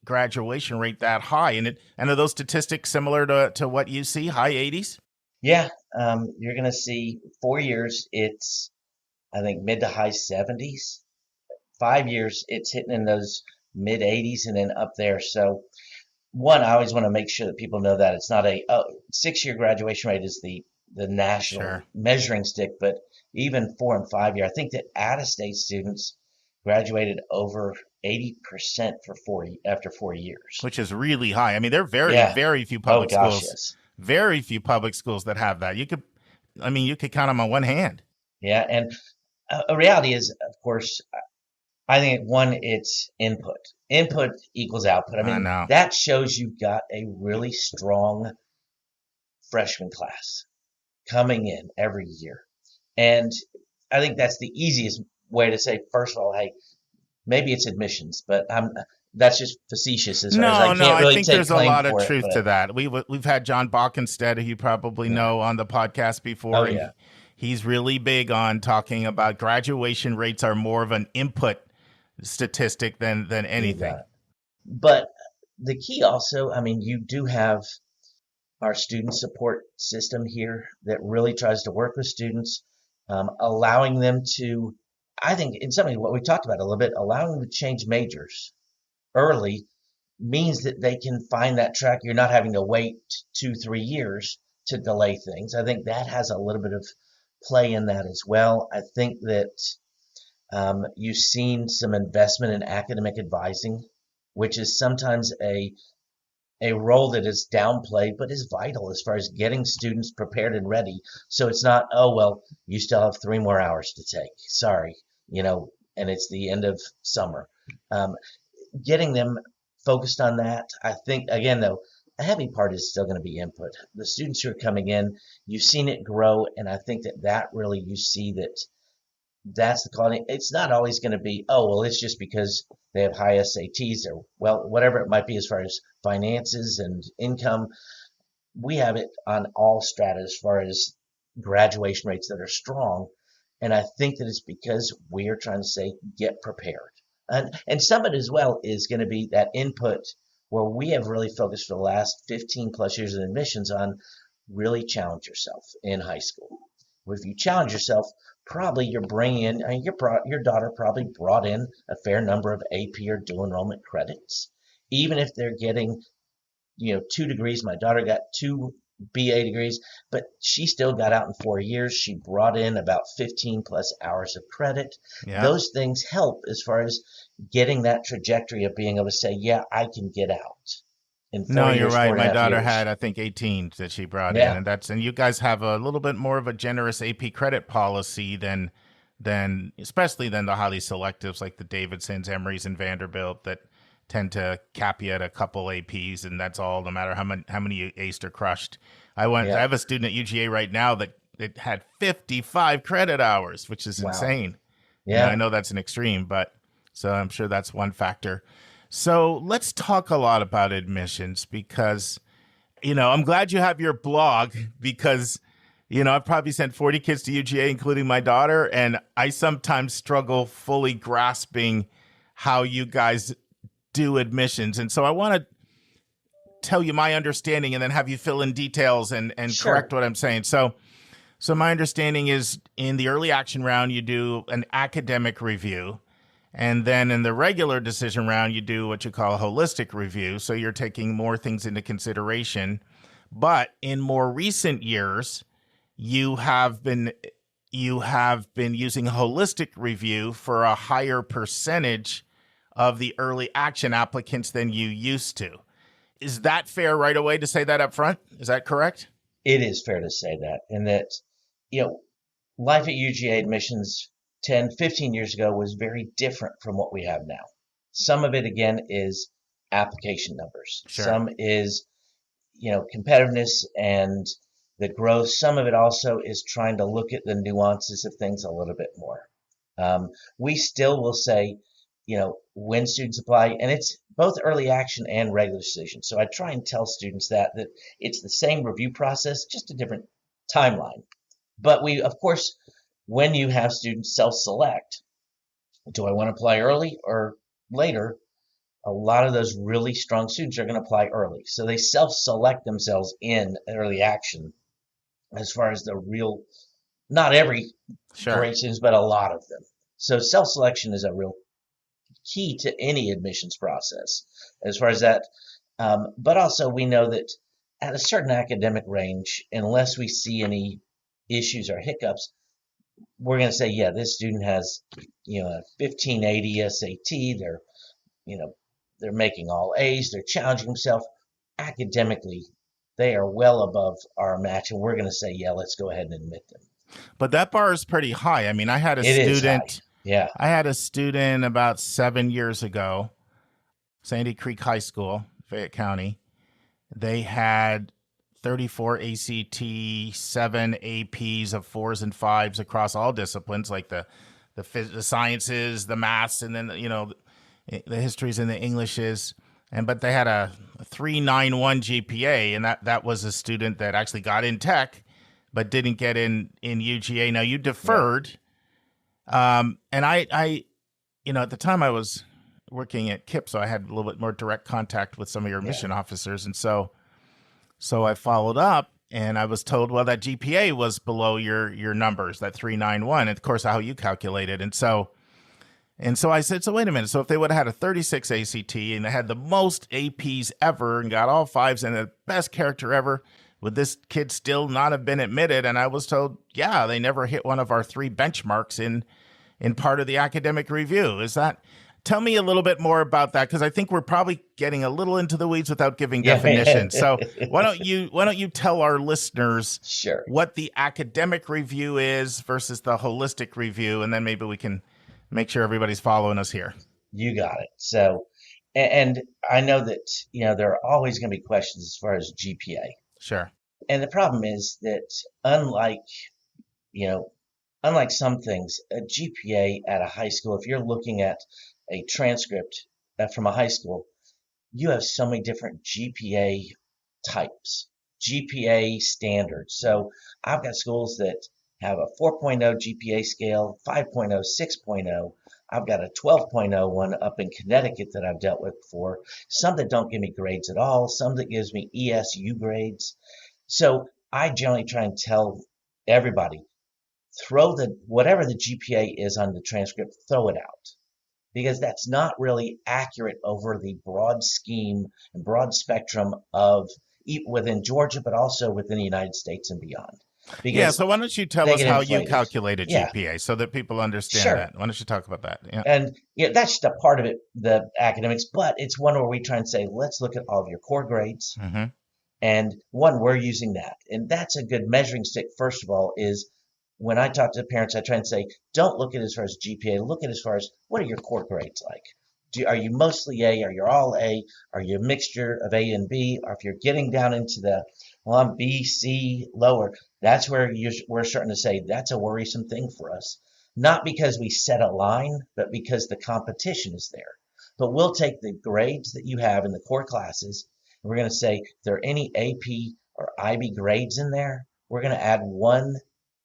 graduation rate that high? And are those statistics similar to what you see, high 80s? Yeah, you're going to see 4 years, it's, I think, mid to high 70s. 5 years, it's hitting in those mid 80s and then up there. So, one, I always want to make sure that people know that it's not a 6-year graduation rate is the national Sure. measuring stick, but even 4 and 5 year, I think that out-of-state students graduated over 80% after 4 years. Which is really high. I mean, there are very, Yeah. very few Oh public gosh, schools. yes. Very few public schools that have that. You could count them on one hand. Yeah, and a reality is, of course, I think one, it's input. Input equals output. I I mean, know. that shows you've got a really strong freshman class coming in every year. And I think that's the easiest way to say, first of all, hey, maybe it's admissions, but that's just facetious as far as I can't really I think take there's a claim lot of for it, truth but to that. We've had John Balkenstead, who you probably know, on the podcast before. Oh, and yeah. He's really big on talking about graduation rates are more of an input statistic than You anything. got it. But the key also, I mean, you do have our student support system here that really tries to work with students, allowing them to, I think, in some way, what we talked about a little bit, allowing them to change majors early means that they can find that track. You're not having to wait 2-3 years to delay things. I think that has a little bit of play in that as well. I think that you've seen some investment in academic advising, which is sometimes a role that is downplayed but is vital as far as getting students prepared and ready. So it's not, oh, well, you still have 3 more hours to take. Sorry, and it's the end of summer. Getting them focused on that. I think, again, though, a heavy part is still going to be input. The students who are coming in, you've seen it grow, and I think that really you see that's the quality. It's not always going to be, oh, well, it's just because they have high SATs or, well, whatever it might be as far as finances and income. We have it on all strata as far as graduation rates that are strong. And I think that it's because we are trying to say, get prepared. And some of it as well is going to be that input where we have really focused for the last 15 plus years of admissions on really challenge yourself in high school. If you challenge yourself, probably you're bringing in, your daughter probably brought in a fair number of AP or dual enrollment credits. Even if they're getting, 2 degrees, my daughter got 2 BA degrees, but she still got out in 4 years. She brought in about 15 plus hours of credit. Yeah. Those things help as far as getting that trajectory of being able to say, yeah, I can get out. In 4 No, years, you're right. 4.5 My daughter years. had, I think, 18 that she brought Yeah. in, and you guys have a little bit more of a generous AP credit policy than especially than the highly selectives like the Davidsons, Emory's, and Vanderbilt that tend to cap you at a couple APs, and that's all, no matter how many you aced or crushed. I have a student at UGA right now that had 55 credit hours, which is insane. Yeah. I know that's an extreme, but so I'm sure that's one factor. So let's talk a lot about admissions because, I'm glad you have your blog because, I've probably sent 40 kids to UGA, including my daughter, and I sometimes struggle fully grasping how you guys do admissions. And so I want to tell you my understanding and then have you fill in details and Sure. correct what I'm saying. So my understanding is in the early action round, you do an academic review. And then in the regular decision round, you do what you call a holistic review. So you're taking more things into consideration. But in more recent years, you have been using a holistic review for a higher percentage of the early action applicants than you used to. Is that fair right away to say that up front? Is that correct? It is fair to say that. And that, life at UGA admissions 10, 15 years ago was very different from what we have now. Some of it, again, is application numbers. Sure. Some is, competitiveness and the growth. Some of it also is trying to look at the nuances of things a little bit more. We still will say, when students apply, and it's both early action and regular decision. So I try and tell students that it's the same review process, just a different timeline. But we, of course, when you have students self-select, do I want to apply early or later? A lot of those really strong students are going to apply early. So they self-select themselves in early action as far as the real, not every Sure. great students, but a lot of them. So self-selection is a real key to any admissions process as far as that. But also we know that at a certain academic range, unless we see any issues or hiccups, we're going to say, yeah, this student has, a 1580 SAT. They're making all A's. They're challenging themselves academically. They are well above our match, and we're going to say, yeah, let's go ahead and admit them. But that bar is pretty high. I mean, I had a It is student. high. Yeah. I had a student about 7 years ago, Sandy Creek High School, Fayette County. They had 34 ACT, 7 APs of 4s and 5s across all disciplines, like the sciences, the maths, and then the histories and the Englishes. But they had a 3.91 GPA, and that was a student that actually got in tech, but didn't get in UGA. Now you deferred, and I at the time I was working at KIPP, so I had a little bit more direct contact with some of your admission officers, and so I followed up, and I was told, well, that GPA was below your numbers, that 3.91, and of course how you calculated, and so I said, so wait a minute. So if they would have had a 36 ACT and they had the most APs ever and got all 5s and the best character ever, would this kid still not have been admitted? And I was told, yeah, they never hit one of our 3 benchmarks in part of the academic review. Tell me a little bit more about that, because I think we're probably getting a little into the weeds without giving definitions. So why don't you tell our listeners what the academic review is versus the holistic review, and then maybe we can make sure everybody's following us here. You got it. So, and I know that, there are always going to be questions as far as GPA. Sure. And the problem is that unlike some things, a GPA at a high school, if you're looking at a transcript from a high school, you have so many different GPA types, GPA standards. So I've got schools that have a 4.0 GPA scale, 5.0, 6.0. I've got a 12.0 one up in Connecticut that I've dealt with before. Some that don't give me grades at all, some that gives me ESU grades. So I generally try and tell everybody, throw whatever the GPA is on the transcript, throw it out, because that's not really accurate over the broad scheme and broad spectrum of within Georgia, but also within the United States and beyond. So why don't you tell us how you calculated GPA so that people understand that? Why don't you talk about that? Yeah. And that's just a part of it, the academics, but it's one where we try and say, let's look at all of your core grades. Mm-hmm. And we're using that. And that's a good measuring stick, first of all, is when I talk to parents, I try and say, don't look at it as far as GPA, look at it as far as what are your core grades like? Are you mostly A? Are you all A? Are you a mixture of A and B? Or if you're getting down into I'm B, C, lower, that's where we're starting to say that's a worrisome thing for us. Not because we set a line, but because the competition is there. But we'll take the grades that you have in the core classes, and we're going to say if there are any AP or IB grades in there, we're going to add one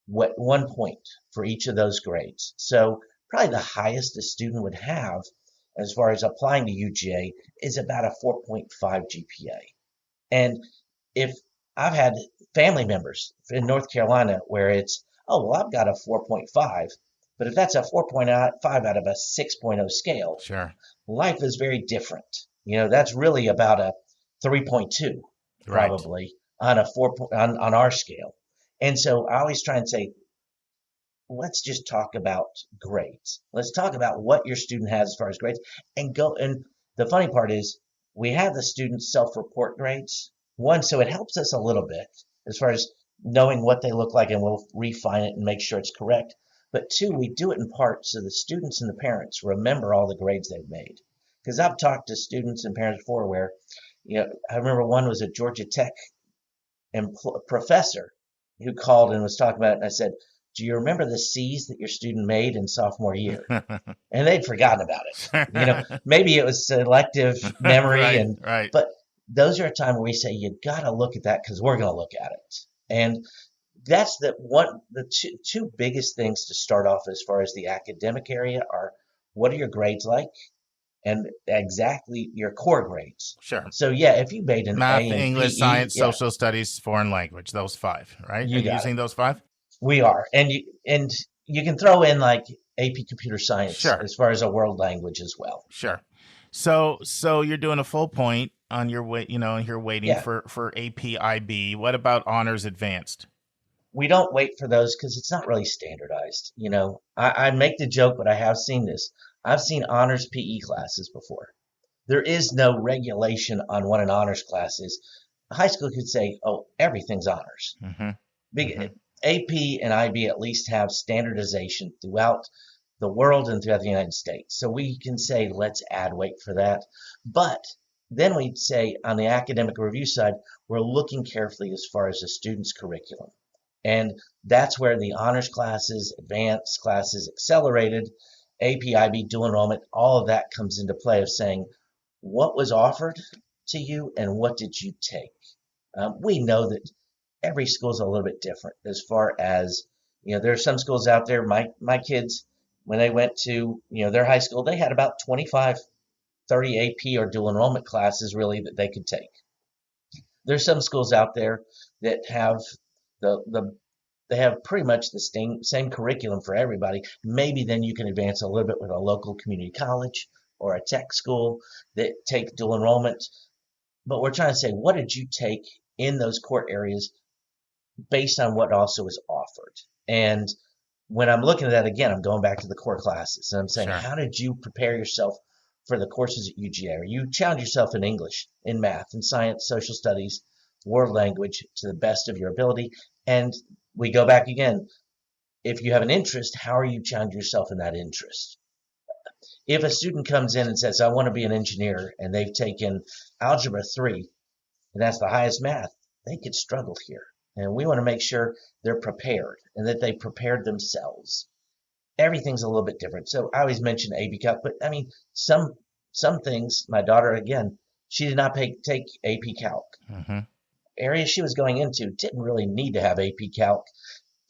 point for each of those grades. So probably the highest a student would have as far as applying to UGA is about a 4.5 GPA. And if I've had family members in North Carolina where it's, I've got a 4.5, but if that's a 4.5 out of a 6.0 scale, sure, life is very different. That's really about a 3.2 probably on a 4 on our scale. And so I always try and say, let's just talk about grades. Let's talk about what your student has as far as grades and go. And the funny part is we have the students self-report grades. One, so it helps us a little bit as far as knowing what they look like, and we'll refine it and make sure it's correct. But two, we do it in part so the students and the parents remember all the grades they've made. Because I've talked to students and parents before where, I remember one was a Georgia Tech professor who called and was talking about it, and I said, do you remember the C's that your student made in sophomore year? And they'd forgotten about it. Maybe it was selective memory, but those are a time where we say, you got to look at that because we're going to look at it. And that's the two biggest things to start off as far as the academic area are, what are your grades like? and exactly your core grades. Sure. So yeah, if you made an Math, A in English, PE, science, yeah, social studies, foreign language, those 5, right? you Are you got using it. those 5? We are, and you can throw in like AP Computer Science Sure. as far as a world language as well. Sure. So you're doing a full point on your way, and you're waiting Yeah. for APIB. What about honors advanced? We don't wait for those because it's not really standardized. I make the joke, but I have seen this. I've seen honors PE classes before. There is no regulation on what an honors class is. High school could say, oh, everything's honors. Mm-hmm. Big AP and IB at least have standardization throughout the world and throughout the United States. So we can say, let's add weight for that. But then we'd say on the academic review side, we're looking carefully as far as the student's curriculum. And that's where the honors classes, advanced classes, accelerated, AP, IB, dual enrollment, all of that comes into play of saying, what was offered to you and what did you take? We know that every school is a little bit different as far as, there are some schools out there, my kids, when they went to, their high school, they had about 25, 30 AP or dual enrollment classes really that they could take. There's some schools out there that have they have pretty much the same curriculum for everybody. Maybe then you can advance a little bit with a local community college or a tech school that take dual enrollment. But we're trying to say, what did you take in those core areas based on what also is offered? And when I'm looking at that again, I'm going back to the core classes and I'm saying, Sure. How did you prepare yourself for the courses at UGA? Or you challenge yourself in English, in math, in science, social studies, world language to the best of your ability. And we go back again. If you have an interest, how are you challenging yourself in that interest? If a student comes in and says, I want to be an engineer, and they've taken Algebra 3, and that's the highest math, they could struggle here. And we want to make sure they're prepared and that they prepared themselves. Everything's a little bit different. So I always mention AP Calc, but I mean, some things, my daughter, again, she did not take AP Calc. Mm-hmm. Area she was going into didn't really need to have AP Calc.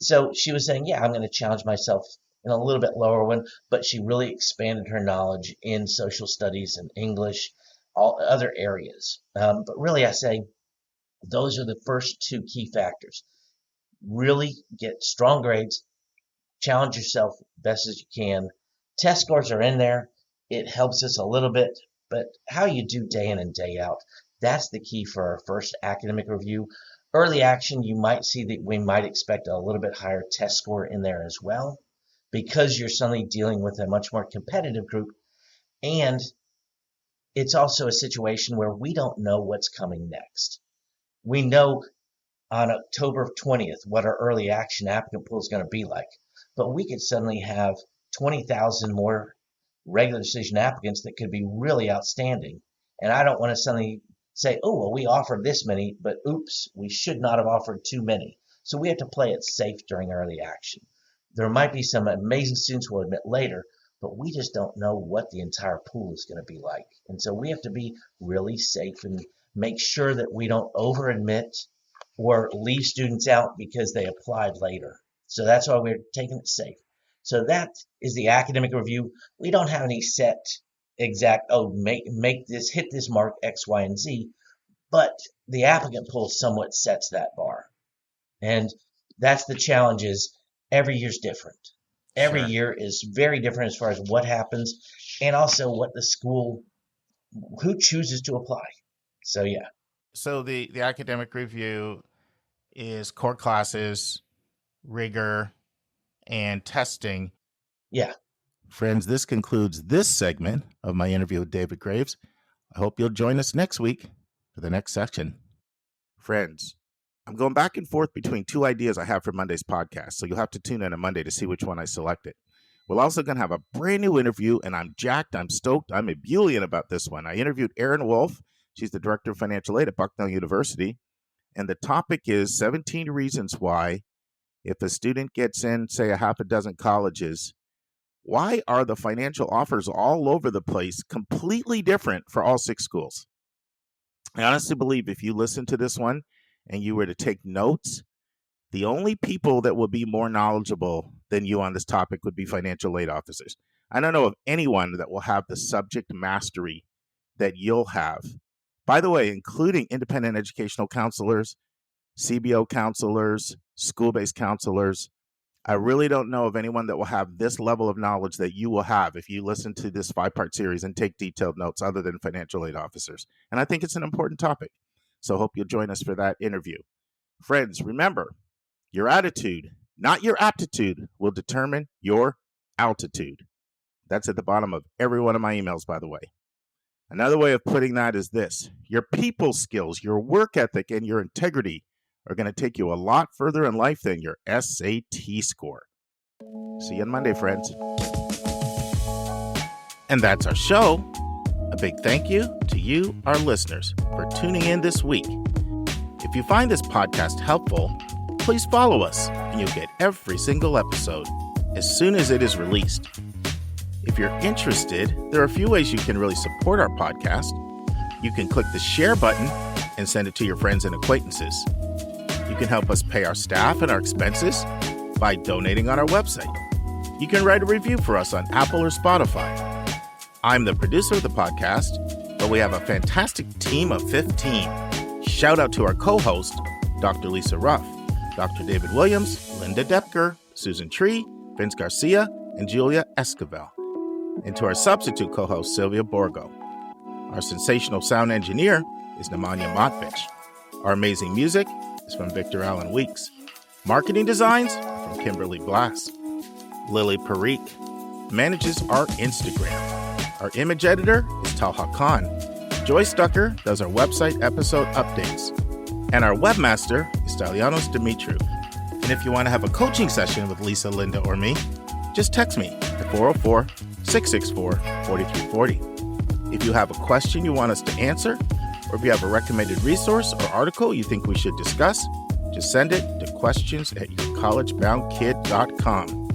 So she was saying, yeah, I'm going to challenge myself in a little bit lower one, but she really expanded her knowledge in social studies and English, all other areas. But really, I say those are the first 2 key factors. Really get strong grades, challenge yourself best as you can. Test scores are in there. It helps us a little bit, but how you do day in and day out, that's the key for our first academic review. Early action, you might see that we might expect a little bit higher test score in there as well, because you're suddenly dealing with a much more competitive group. And it's also a situation where we don't know what's coming next. We know on October 20th what our early action applicant pool is going to be like, but we could suddenly have 20,000 more regular decision applicants that could be really outstanding. And I don't want to suddenly say, oh, well, we offered this many, but oops, we should not have offered too many. So we have to play it safe during early action. There might be some amazing students we'll admit later, but we just don't know what the entire pool is going to be like. And so we have to be really safe and make sure that we don't over-admit or leave students out because they applied later. So that's why we're taking it safe. So that is the academic review. We don't have any set exact, make this, hit this mark, X, Y, and Z, but the applicant pool somewhat sets that bar. And that's the challenge is every year's different. Every year is very different as far as what happens and also what the school, who chooses to apply. So, yeah. So the academic review is core classes, rigor, and testing. Yeah. Friends, this concludes this segment of my interview with David Graves. I hope you'll join us next week for the next section. Friends, I'm going back and forth between 2 ideas I have for Monday's podcast, so you'll have to tune in on Monday to see which one I selected. We're also going to have a brand new interview, and I'm jacked, I'm stoked, I'm ebullient about this one. I interviewed Erin Wolf. She's the Director of Financial Aid at Bucknell University, and the topic is 17 reasons why, if a student gets in, say, a half a dozen colleges, why are the financial offers all over the place completely different for all 6 schools? I honestly believe if you listen to this one and you were to take notes, the only people that would be more knowledgeable than you on this topic would be financial aid officers. I don't know of anyone that will have the subject mastery that you'll have. By the way, including independent educational counselors, CBO counselors, school-based counselors. I really don't know of anyone that will have this level of knowledge that you will have if you listen to this 5-part series and take detailed notes other than financial aid officers. And I think it's an important topic. So hope you'll join us for that interview. Friends, remember, your attitude, not your aptitude, will determine your altitude. That's at the bottom of every one of my emails, by the way. Another way of putting that is this: your people skills, your work ethic, and your integrity are going to take you a lot further in life than your SAT score. See you on Monday, friends. And that's our show. A big thank you to you, our listeners, for tuning in this week. If you find this podcast helpful, please follow us and you'll get every single episode as soon as it is released. If you're interested, there are a few ways you can really support our podcast. You can click the share button and send it to your friends and acquaintances. You can help us pay our staff and our expenses by donating on our website. You can write a review for us on Apple or Spotify. I'm the producer of the podcast, but we have a fantastic team of 15. Shout out to our co-host, Dr. Lisa Ruff, Dr. David Williams, Linda Depker, Susan Tree, Vince Garcia, and Julia Esquivel. And to our substitute co-host, Sylvia Borgo. Our sensational sound engineer is Nemanja Motvich. Our amazing music is from Victor Allen Weeks. Marketing designs are from Kimberly Blass. Lily Parikh manages our Instagram. Our image editor is Talha Khan. Joyce Ducker does our website episode updates. And our webmaster is Stylianos Dimitriou. And if you want to have a coaching session with Lisa, Linda, or me, just text me at 404-664-4340. If you have a question you want us to answer, or if you have a recommended resource or article you think we should discuss, just send it to questions@yourcollegeboundkid.com.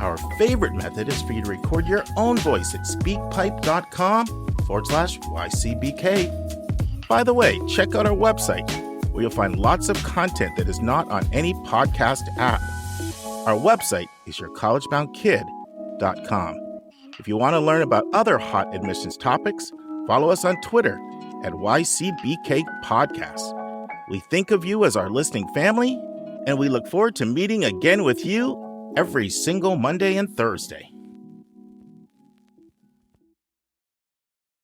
Our favorite method is for you to record your own voice at speakpipe.com/YCBK. By the way, check out our website, where you'll find lots of content that is not on any podcast app. Our website is yourcollegeboundkid.com. If you want to learn about other hot admissions topics, follow us on Twitter at YCBK Podcast. We think of you as our listening family, and we look forward to meeting again with you every single Monday and Thursday.